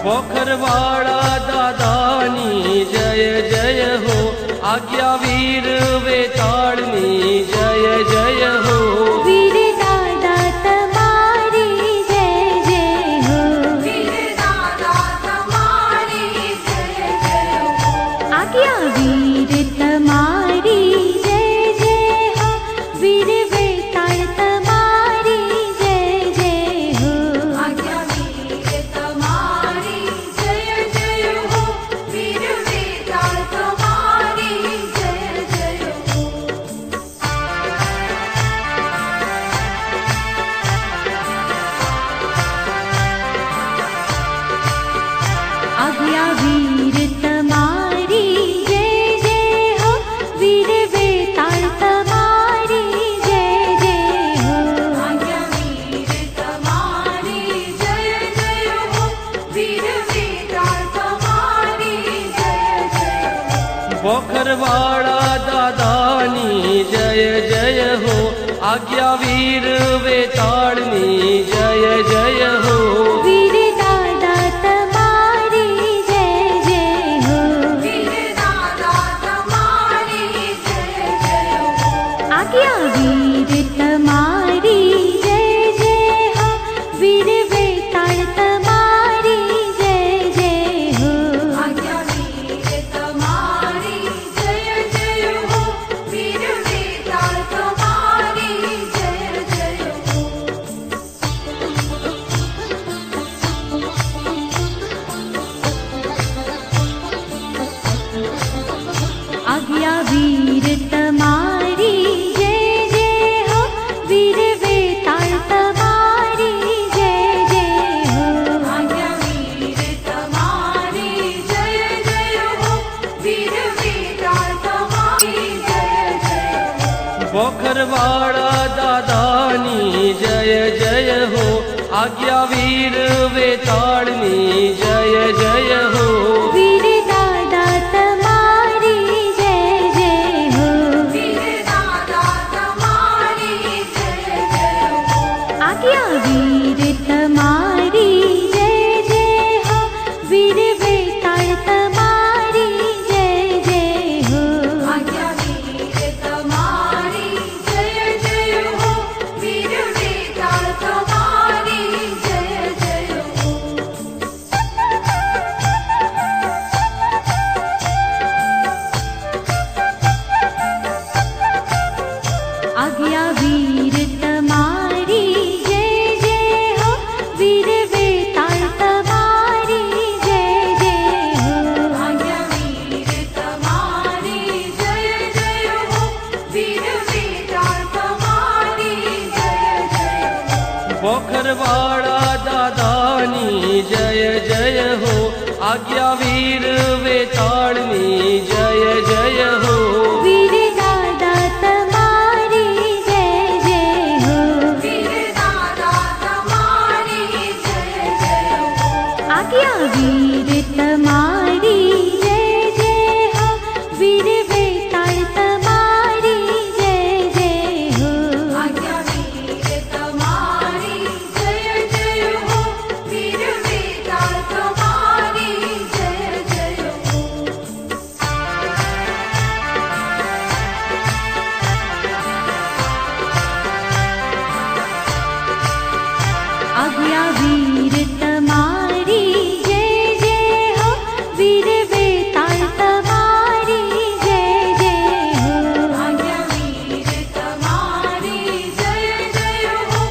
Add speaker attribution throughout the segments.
Speaker 1: पोखरवाड़ा दादानी जय जय हो, आज्ञा वीर वेताड़नी जय जय हो।
Speaker 2: वीर दादा तमारी जय जय हो,
Speaker 3: वीर दादा तमारी जय जय हो,
Speaker 2: आज्ञा वीर तमारी जय जय हो, वीर वेताड़ तमारी जय जय हो,
Speaker 3: आज्ञा वीर तमारी जय जय हो, वीर वेताड़ तमारी जय जय हो।
Speaker 2: आज्ञा वीर तमारी जय जय हो, वीर वेताड़ तमारी जय जय हो,
Speaker 3: आज्ञा वीर तमारी जय जय हो, वीर वेताड़ तमारी जय जय हो।
Speaker 1: पोखरवाड़ा दादानी जय जय हो, आज्ञा वीर वेताड़नी जय जय हो।
Speaker 2: वीर दादा तमारी जय जय हो,
Speaker 3: वीर दादा तमारी जय जय हो,
Speaker 2: आज्ञा वीर तमारी जय जय हो, वीर वेताड़ तमारी जय जय हो,
Speaker 3: आज्ञा वीर तमारी जय जय हो, वीर वेताड़ तमारी जय जय हो।
Speaker 2: आज्ञा वीर तमारी जय जय हो, वीर वेताड़ तमारी जय जय हो,
Speaker 3: आज्ञा वीर तमारी जय जय हो, वीर वेताड़ तमारी जय जय हो।
Speaker 1: पोखरवाड़ा दादानी जय जय हो, आज्ञा वीर वेताड़नी जय जय हो।
Speaker 2: वीर दादा तमारी जय जय हो,
Speaker 3: वीर दादा तमारी जय जय हो,
Speaker 2: आज्ञा वीर तमारी जय जय हो, वीर वेताड़ तमारी जय जय हो,
Speaker 3: आज्ञा वीर तमारी जय जय हो, वीर वेताड़ तमारी जय जय हो।
Speaker 2: आज्ञा वीर तमारी जय जय हो, वीर वेताड़ तमारी जय जय हो,
Speaker 3: आज्ञा वीर तमारी जय जय हो, वीर वेताड़ तमारी जय जय हो।
Speaker 1: पोखरवाड़ा दादानी जय जय हो, आज्ञा वीर वेताड़नी जय जय हो।
Speaker 2: वीर दादा तमारी जय जय हो,
Speaker 3: वीर दादा तमारी जय जय हो,
Speaker 2: आज्ञा वीर तमारी जय जय हो, वीर वेताड़ तमारी जय जय हो,
Speaker 3: आज्ञा वीर तमारी जय जय हो, वीर वेताड़ तमारी जय जय हो।
Speaker 2: आज्ञा वीर तमारी जय जय हो, वीर वेताड़ तमारी जय जय हो,
Speaker 3: आज्ञा वीर तमारी जय जय हो,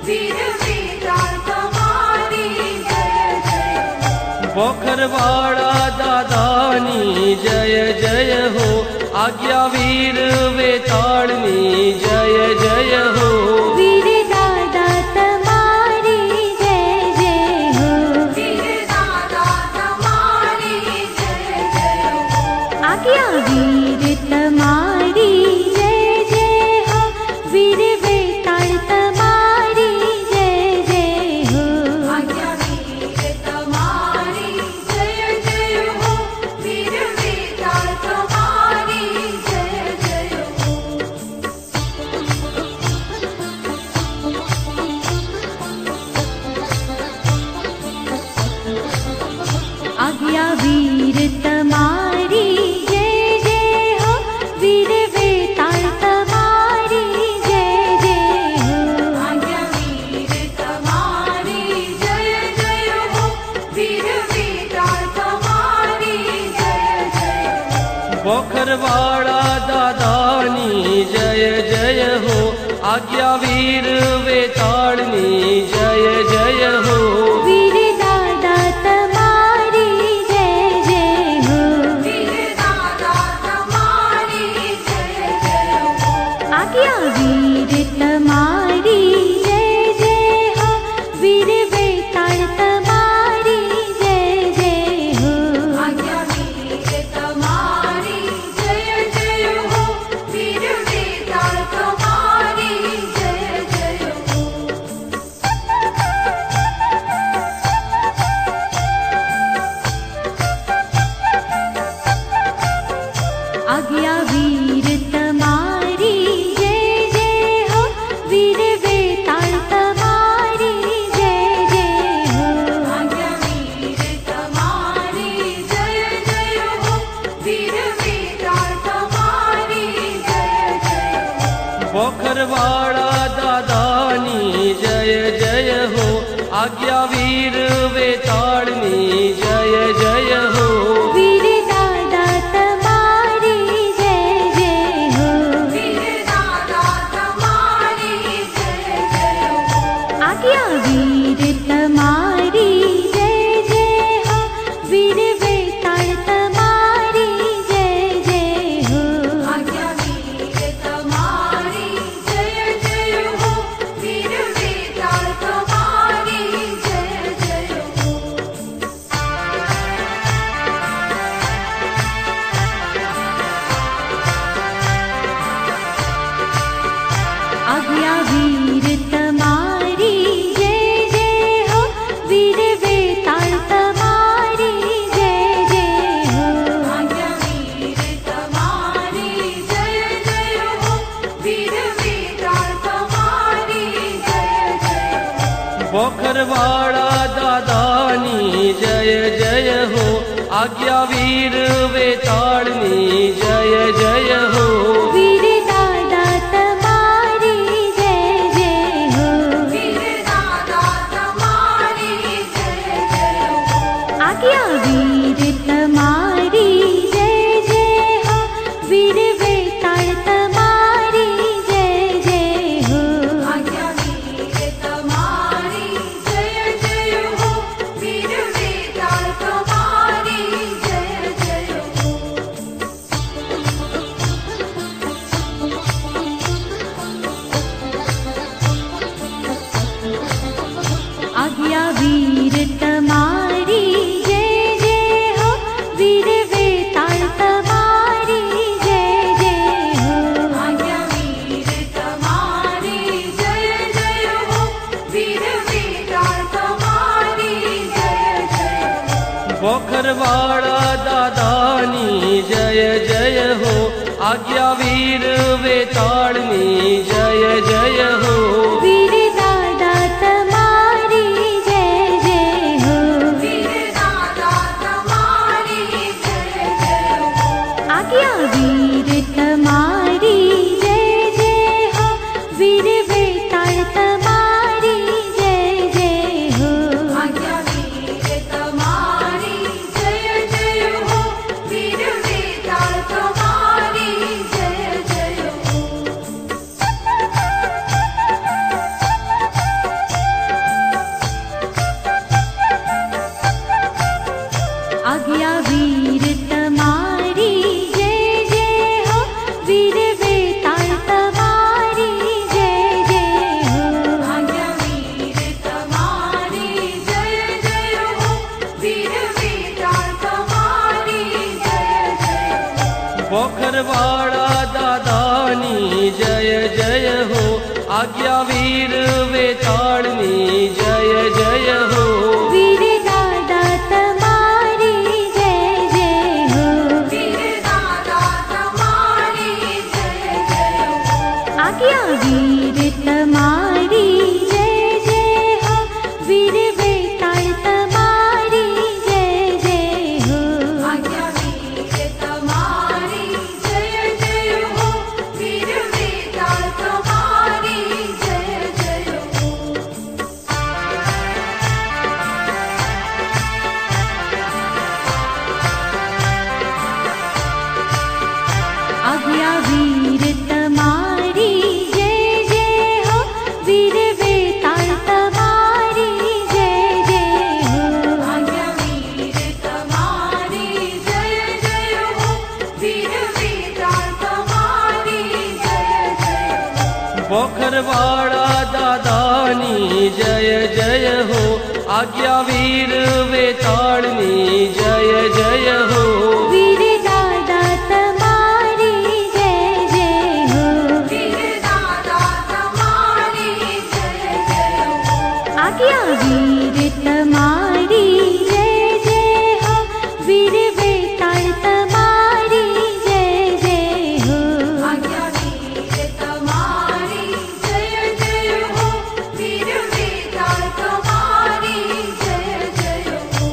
Speaker 3: वीर वेताड़ तमारी जय जय हो।
Speaker 1: पोखरवाड़ा दादानी जय जय हो, आज्ञा वीर वेताड़नी जय जय हो।
Speaker 2: वीर दादा तमारी जय जय हो,
Speaker 3: वीर दादा तमारी जय जय हो,
Speaker 2: आज्ञा वीर तमारी जय जय हो, वीर वेताड़ तमारी जय जय हो,
Speaker 3: आज्ञा वीर तमारी जय जय हो, वीर वेताड़ तमारी जय जय हो।
Speaker 2: आज्ञा वीर तमारी जय जय हो वीर वेताल तमारी जय जय हो
Speaker 3: आज्ञा वीर तमारी जय जय हो वीर वेताल तमारी जय जय हो
Speaker 1: बोखरवाड़ा दादानी जय जय हो आज्ञा वीर वेताड़नी जय जय हो
Speaker 2: वीर दादा तमारी जय जय हो
Speaker 3: वीर दादा तमारी जय जय हो
Speaker 2: आज्ञा वीर तमारी जय जय हो वीर वेताल तमारी जय जय हो
Speaker 3: आज्ञा वीर तमारी जय जय हो वीर वेताल तमारी जय जय हो
Speaker 2: आज्ञा वीर तमारी जय जय हो वीर वेताल तमारी जय जय हो
Speaker 3: आज्ञा वीर तमारी जय जय हो वीर वेताल तमारी जय जय हो
Speaker 1: बोखरवाड़ा दादानी जय जय हो आज्ञा वीर वेताड़नी जय जय हो
Speaker 2: वीर दादा तमारी जय जय हो
Speaker 3: वीर दादा तमारी जय जय हो
Speaker 2: आज्ञा वीर तमारी जय जय हो वीर वेताल तमारी जय जय हो
Speaker 3: आज्ञा वीर तमारी जय जय हो वीर वेताल तमारी जय जय हो
Speaker 2: आज्ञा वीर तमारी जय जय हो वीर वेताल तमारी जय जय हो
Speaker 3: आज्ञा वीर तमारी जय जय हो वीर वेताल तमारी जय जय हो
Speaker 1: बोखरवाड़ा दादानी जय जय हो आज्ञा वीर वेताड़नी जय जय हो
Speaker 2: वीर दादा तमारी जय जय हो
Speaker 3: वीर दादा तमारी जय जय हो
Speaker 2: आज्ञा वीर तमारी जय जय हो वीर वेताल तमारी जय जय हो
Speaker 3: आज्ञा वीर तमारी जय जय हो वीर वेताल तमारी जय जय हो
Speaker 2: आज्ञा वीर तमारी जय जय हो वीर वेताल तमारी जय जय हो
Speaker 3: आज्ञा वीर तमारी जय जय हो वीर वेताल तमारी जय जय हो
Speaker 1: बोखरवाड़ा दादानी जय जय हो आज्ञा वीर वेताड़नी जय जय हो
Speaker 2: वीर दादा तमारी जय जय हो
Speaker 3: वीर दादा तमारी जय जय हो
Speaker 2: आज्ञा वीर तमारी जय जय हो वीर वेताल तमारी जय जय हो
Speaker 3: आज्ञा वीर तमारी जय जय हो वीर वेताल तमारी जय जय हो
Speaker 2: आज्ञा वीर तमारी जय जय हो वीर वेताल तमारी जय जय हो
Speaker 3: आज्ञा वीर तमारी जय जय हो वीर वेताल तमारी जय जय हो
Speaker 1: बोखरवाड़ा दादानी जय जय हो आज्ञा वीर वेताड़नी जय जय हो
Speaker 2: वीर दादा तमारी जय जय हो
Speaker 3: वीर दादा तमारी जय जय हो
Speaker 2: आज्ञा वीर तमारी जय जय हो वीर वेताल तमारी जय जय हो
Speaker 1: आज्ञा वीर वेताळनी जय जय हो
Speaker 2: वीर दादा तुम्हारी जय जय हो
Speaker 3: वीर दादा तुम्हारी जय जय हो
Speaker 2: आज्ञा वीर तुम्हारी जय जय हो वीर वेताळ तुम्हारी जय जय हो
Speaker 3: आज्ञा वीर तुम्हारी जय जय हो वीर वेताळ तुम्हारी जय जय हो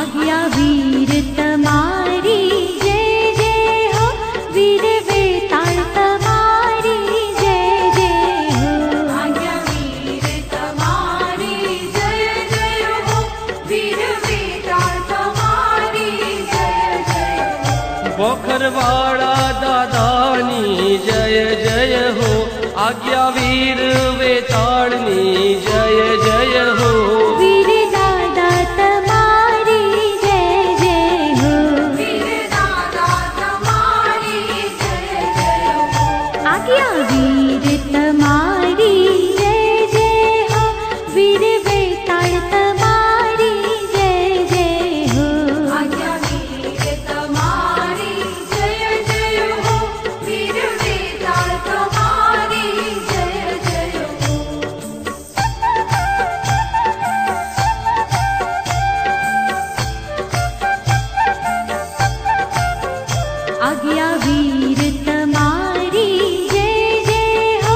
Speaker 2: आज्ञा वीर तुम्हारी जय जय हो वीर वेताळ तुम्हारी जय जय हो
Speaker 3: आज्ञा वीर तुम्हारी जय जय हो वीर वेताळ तुम्हारी जय जय हो
Speaker 1: बोखरवाड़ा दादानी जय जय हो आज्ञा वीर वेताळनी जय जय हो
Speaker 2: वीर दादा तुम्हारी जय जय हो
Speaker 3: वीर दादा तुम्हारी जय जय हो
Speaker 2: आज्ञा वीर तुम्हारी जय जय हो वीर वेताळ तुम्हारी जय जय हो
Speaker 3: आज्ञा वीर तुम्हारी जय जय हो वीर वेताळ तुम्हारी जय जय हो
Speaker 2: आज्ञा वीर तुम्हारी जय जय हो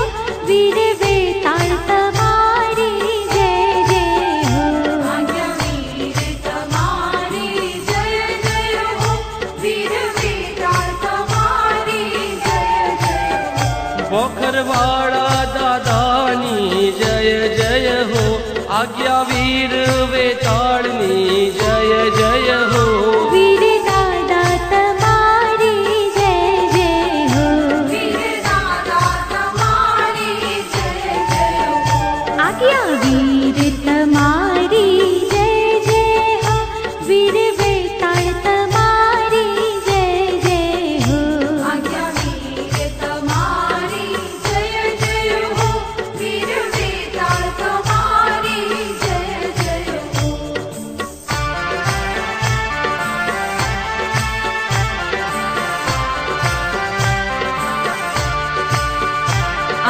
Speaker 2: वीर वेताळ तुम्हारी जय जय हो
Speaker 3: आज्ञा वीर तुम्हारी जय जय हो वीर वेताळ तुम्हारी जय जय हो
Speaker 1: बोखरवाड़ा दादानी जय जय हो आज्ञा वीर वेताळनी जय जय हो
Speaker 2: वीर दादा तुम्हारी जय जय हो
Speaker 3: वीर दादा तुम्हारी जय जय हो
Speaker 2: आज्ञा वीर तुम्हारी जय जय हो वीर वेताळ तुम्हारी जय जय हो
Speaker 3: आज्ञा वीर तुम्हारी जय जय हो वीर वेताळ तुम्हारी जय जय हो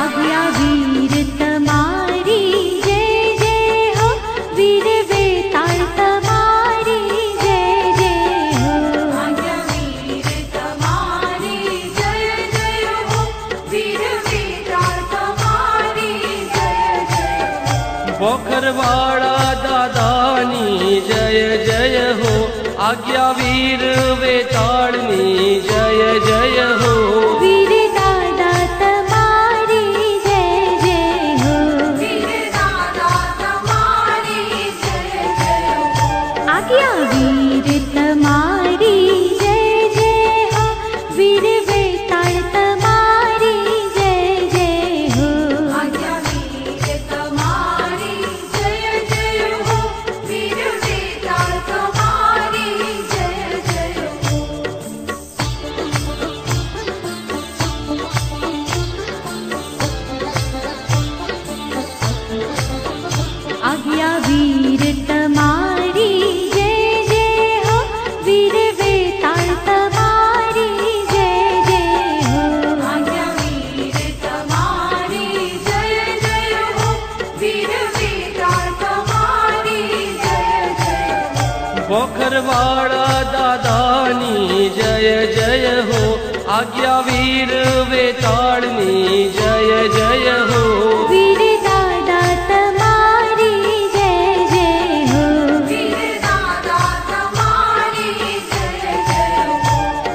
Speaker 2: आज्ञा वीर तुम्हारी जय जय हो वीर वेताळ तुम्हारी जय जय हो
Speaker 3: आज्ञा वीर तुम्हारी जय जय हो वीर वेताळ तुम्हारी जय जय हो
Speaker 1: बोखरवाड़ा दादानी जय जय हो आज्ञा वीर वेताळनी जय जय हो
Speaker 2: वीर दादा तुम्हारी जय जय हो
Speaker 3: वीर दादा तुम्हारी जय जय हो
Speaker 2: आज्ञा वीर तुम्हारी जय जय हो वीर वेताळ तुम्हारी जय जय हो
Speaker 3: आज्ञा वीर तुम्हारी जय जय हो वीर वेताळ तुम्हारी जय जय हो
Speaker 2: आज्ञा वीर तुम्हारी जय जय हो वीर वेताळ तुम्हारी जय जय हो
Speaker 3: आज्ञा वीर तुम्हारी जय जय हो वीर वेताळ तुम्हारी जय जय हो
Speaker 1: बोखरवाड़ा दादानी जय जय हो आज्ञा वीर वेताळनी जय जय हो
Speaker 2: वीर दादा तुम्हारी जय जय हो
Speaker 3: वीर दादा तुम्हारी जय जय हो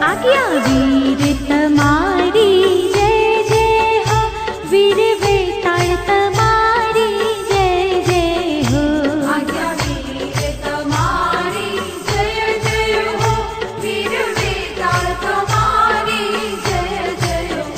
Speaker 2: आज्ञा वीर तुम्हारी जय जय हो वीर वेताळ तुम्हारी जय जय हो
Speaker 3: आज्ञा वीर तुम्हारी जय जय हो वीर वेताळ तुम्हारी जय जय हो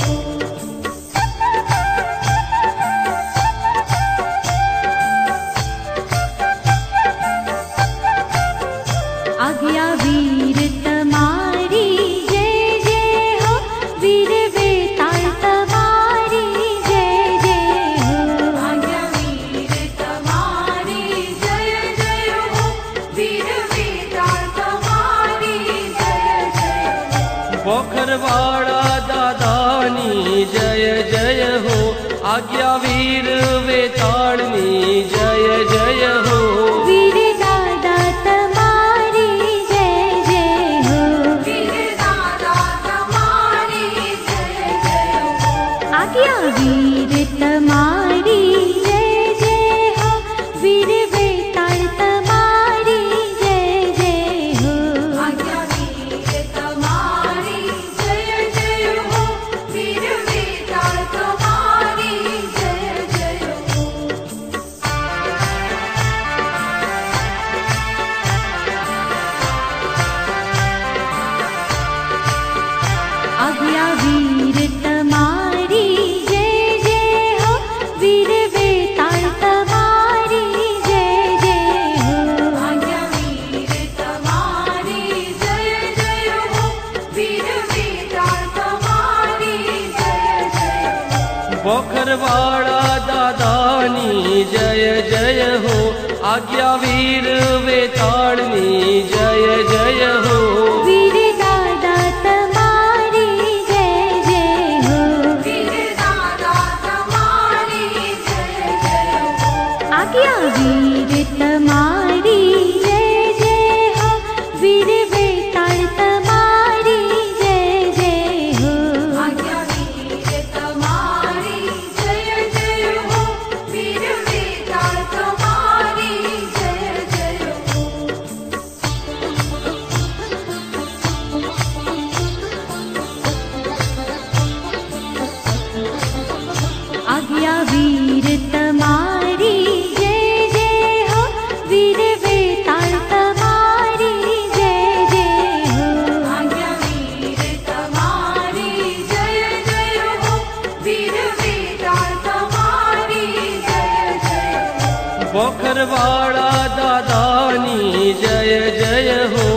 Speaker 2: आज्ञा वीर तमारी जय जय हो, वीर वेताल तमारी जय जय हो।
Speaker 3: आज्ञा वीर तमारी जय जय हो, वीर वेताल तमारी जय जय हो।
Speaker 2: आज्ञा वीर तमारी जय जय हो, वीर वेताल तमारी जय जय हो।
Speaker 3: आज्ञा वीर तमारी जय जय हो, वीर वेताल तमारी जय जय हो।
Speaker 1: बोखरवाड़ा दादानी जय जय हो, आज्ञा वीर वेताळनी जय जय हो।
Speaker 2: वीर दादा तमारी जय जय हो,
Speaker 3: वीर दादा तमारी जय जय हो।
Speaker 2: आज्ञा वीर तमारी जय जय हो, वीर वेताल तमारी जय जय हो।
Speaker 3: आज्ञा वीर तमारी जय जय हो, वीर वेताल तमारी जय जय हो।
Speaker 2: आज्ञा वीर तमारी जय जय हो, वीर वेताल तमारी जय जय हो।
Speaker 3: आज्ञा वीर तमारी जय जय हो, वीर वेताल तमारी जय जय हो।
Speaker 1: बोखरवाड़ा दादानी जय जय हो,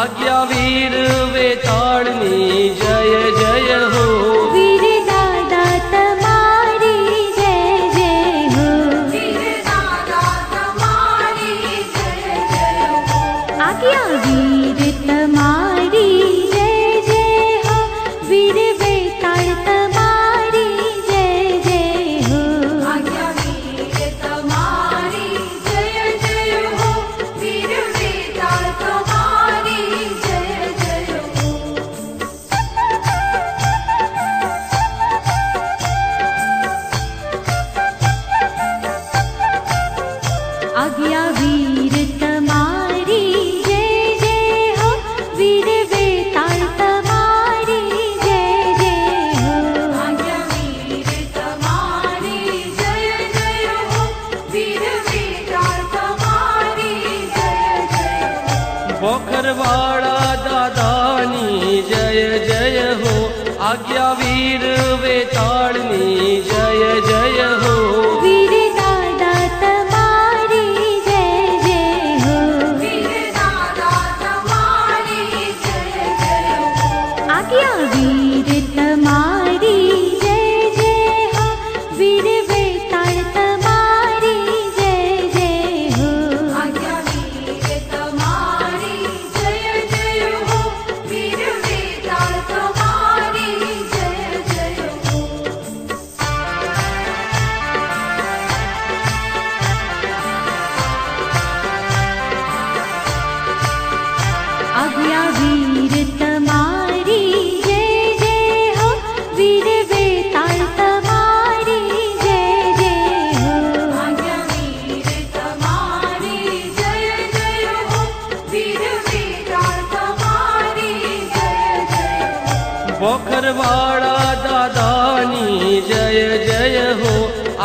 Speaker 1: आज्ञा वीर वेताळनी जय जय हो।
Speaker 2: वीर दादा तमारी जय जय हो,
Speaker 3: वीर दादा तमारी जय जय हो।
Speaker 2: आज्ञा वीर तमारी जय जय हो, वीर वेताल तमारी जय जय हो।
Speaker 3: आज्ञा वीर तमारी जय जय हो, वीर वेताल तमारी जय जय हो।
Speaker 2: आज्ञा वीर तमारी जय जय हो, वीर वेताल तमारी जय जय हो।
Speaker 3: आज्ञा वीर तमारी जय जय हो, वीर वेताल तमारी जय जय हो।
Speaker 1: बोखरवाड़ा दादानी जय जय हो, आज्ञा वीर वेताळनी जय जय हो।
Speaker 2: वीर दादा तमारी जय जय हो,
Speaker 3: वीर दादा तमारी जय जय हो।
Speaker 2: आज्ञा वीर तमारी जय जय हो, वीर वेताल तमारी जय जय हो।
Speaker 3: आज्ञा वीर तमारी जय जय हो, वीर वेताल तमारी जय जय हो।
Speaker 2: आज्ञा वीर तमारी जय जय हो, वीर वेताल तमारी जय जय हो।
Speaker 3: आज्ञा वीर तमारी जय जय हो, वीर वेताल तमारी जय जय हो।
Speaker 1: बोखरवाड़ा दादानी जय जय हो,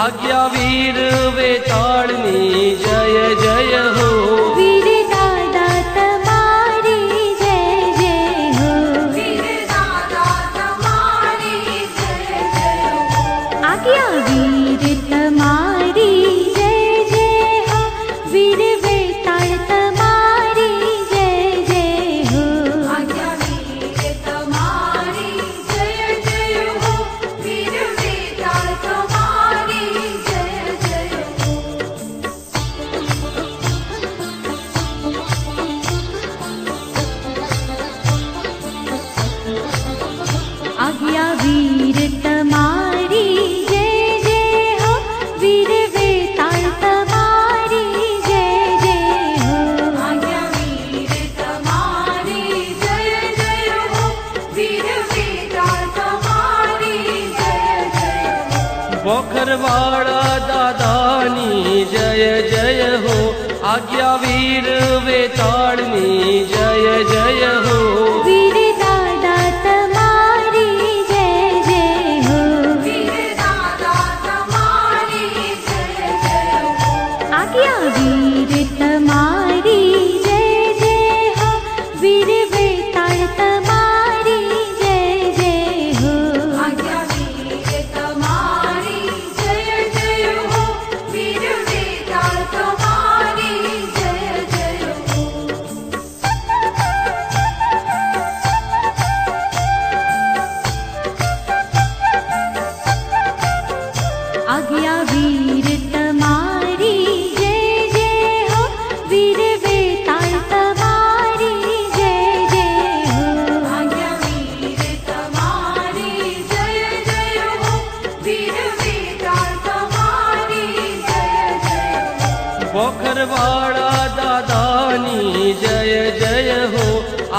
Speaker 1: आज्ञा वीर वेताळनी जय जय हो।
Speaker 2: वीर दादा तमारी जय जय हो,
Speaker 3: वीर दादा तमारी जय जय हो।
Speaker 2: आज्ञा वीर तमारी जय जय हो, वीर वेताल तमारी जय जय हो।
Speaker 3: आज्ञा वीर तमारी जय जय हो, वीर वेताल तमारी जय जय हो। आज्ञा वीर तमारी जय जय हो, वीर
Speaker 1: पोखरवाड़ा दादानी जय जय हो, आज्ञा वीर वेताड़नी जय जय हो।
Speaker 2: वीर दादा तमारी जय जय हो,
Speaker 3: वीर दादा तुम्हारी जय जय हो,
Speaker 2: आज्ञा वीर तमारी जय जय हो, वीर वेताल तमारी जय जय हो।
Speaker 3: आज्ञा वीर तुम्हारी जय जय हो, वीर वेताल तुम्हारी जय जय हो।
Speaker 2: आज्ञा वीर तमारी जय जय हो, वीर वेताल तमारी जय जय हो।
Speaker 3: आज्ञा वीर तुम्हारी जय जय हो, वीर वेताल तुम्हारी जय जय हो।
Speaker 1: पोखरवाड़ा दादानी जय जय हो,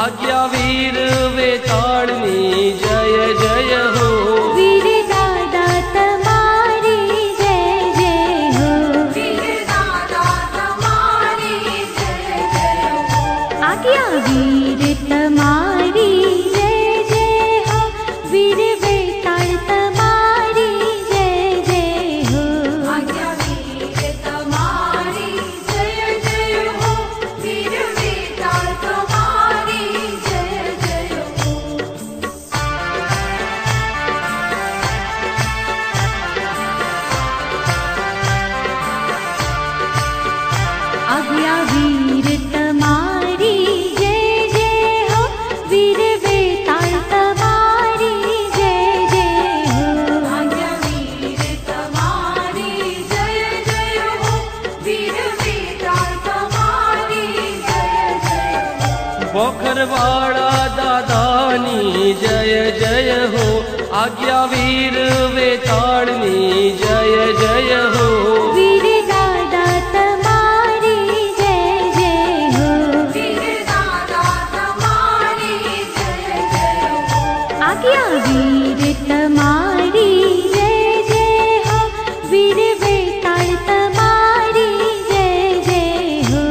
Speaker 1: आज्ञा वीर वेताड़नी जय जय हो।
Speaker 2: वीर दादा तमारी जय जय हो,
Speaker 3: वीर दादा तुम्हारी जय जय हो,
Speaker 2: आज्ञा वीर तमारी जय जय हो, वीर वेताल तमारी जय जय हो।
Speaker 3: आज्ञा वीर तुम्हारी जय जय हो, वीर वेताल तुम्हारी जय जय हो।
Speaker 2: आज्ञा वीर तमारी जय जय हो, वीर वेताल तमारी जय जय हो।
Speaker 3: आज्ञा वीर तुम्हारी जय जय हो, वीर वेताल तुम्हारी जय जय हो।
Speaker 1: पोखरवाड़ा दादानी जय जय हो, आज्ञा वीर वेताड़नी जय जय हो।
Speaker 2: वीर दादा तमारी जय जय हो,
Speaker 3: वीर दादा तुम्हारी जय जय हो,
Speaker 2: आज्ञा वीर तमारी जय जय हो, वीर वेताल तमारी जय जय हो।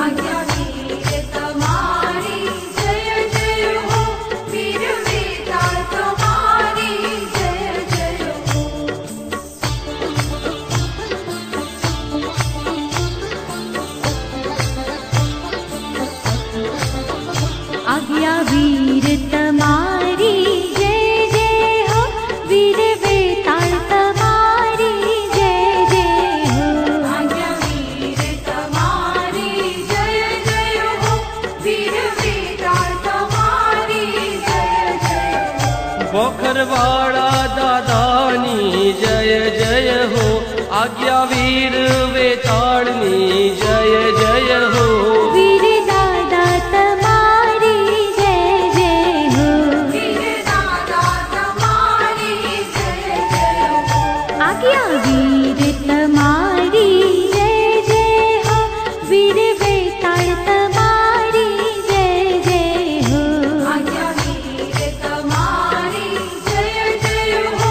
Speaker 3: आज्ञा वीर तुम्हारी जय जय हो, वीर वेताल तुम्हारी जय जय हो।
Speaker 2: आज्ञा वीर तमारी जय जय हो, वीर वेताल तमारी जय जय हो।
Speaker 3: आज्ञा वीर तुम्हारी जय जय हो, वीर वेताल तुम्हारी जय जय हो।
Speaker 1: पोखरवाड़ा दादानी जय जय हो, आज्ञा वीर वेताड़नी जय जय हो।
Speaker 2: वीर दादा तमारी जय जय हो,
Speaker 3: वीर दादा तुम्हारी जय जय हो,
Speaker 2: आज्ञा वीर तमारी जय जय हो, वीर वेताल तमारी जय जय हो।
Speaker 3: आज्ञा वीर तुम्हारी जय जय हो,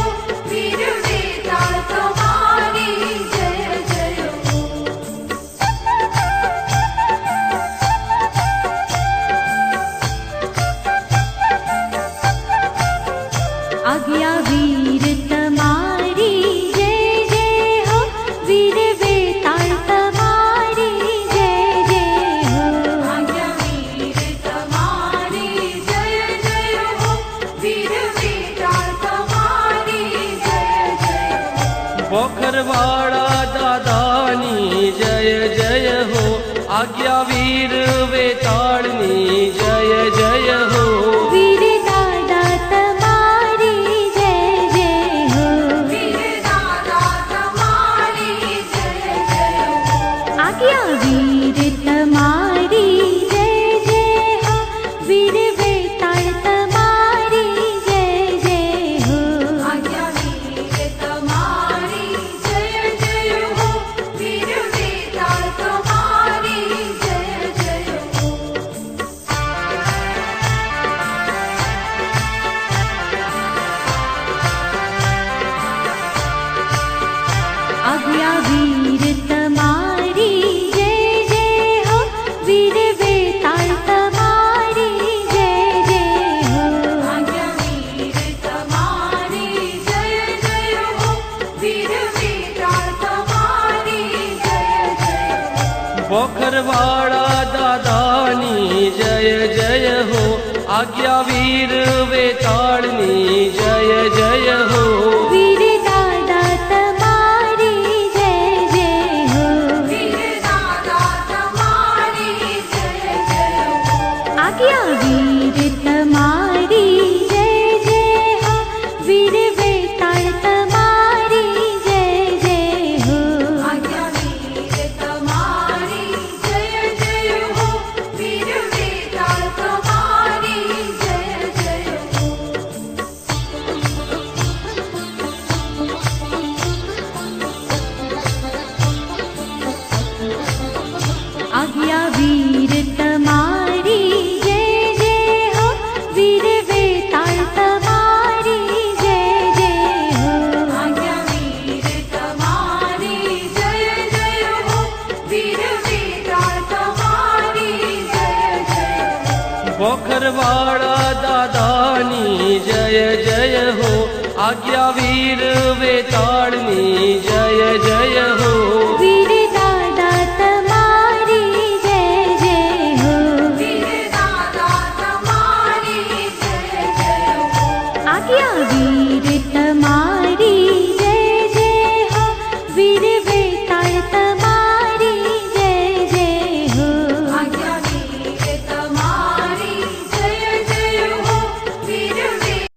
Speaker 3: वीर वेताल तुम्हारी जय जय हो।
Speaker 2: आज्ञा वीर तमारी जय जय हो, वीर वेताल तमारी जय जय हो।
Speaker 3: आज्ञा वीर तुम्हारी जय जय हो, वीर वेताल तुम्हारी जय जय हो।
Speaker 1: पोखरवाड़ा दादानी जय जय हो, आज्ञा वीर वेताड़नी जय जय हो।
Speaker 2: वीर दादा तमारी जय जय हो,
Speaker 3: वीर दादा तुम्हारी जय जय हो,
Speaker 2: आज्ञा वीर तमारी जय जय हो, वीर वेताल तमारी जय जय हो।
Speaker 3: आज्ञा वीर तुम्हारी जय जय हो,
Speaker 1: બોખરવાડા દાદાની જય જય હો આજ્ઞા વીર વેતાળની જય જય હો
Speaker 2: વીર દાદા તમારી જય જય હો
Speaker 3: વીર દાદા તમારી જય જય હો
Speaker 2: આજ્ઞા વીર તમારી જય જય હો વીર વેતાળ તમારી જય જય હો
Speaker 3: આજ્ઞા વીર તમારી જય જય હો વીર વેતાળ તમારી જય જય હો
Speaker 2: આજ્ઞા વીર તમારી જય જય હો વીર વેતાળ તમારી જય જય હો
Speaker 3: આજ્ઞા વીર તમારી જય જય હો વીર વેતાળ તમારી જય જય હો
Speaker 1: બોખરવાડા દાદાની જય જય હો આજ્ઞા વીર વેતાળની જય જય હો
Speaker 2: વીર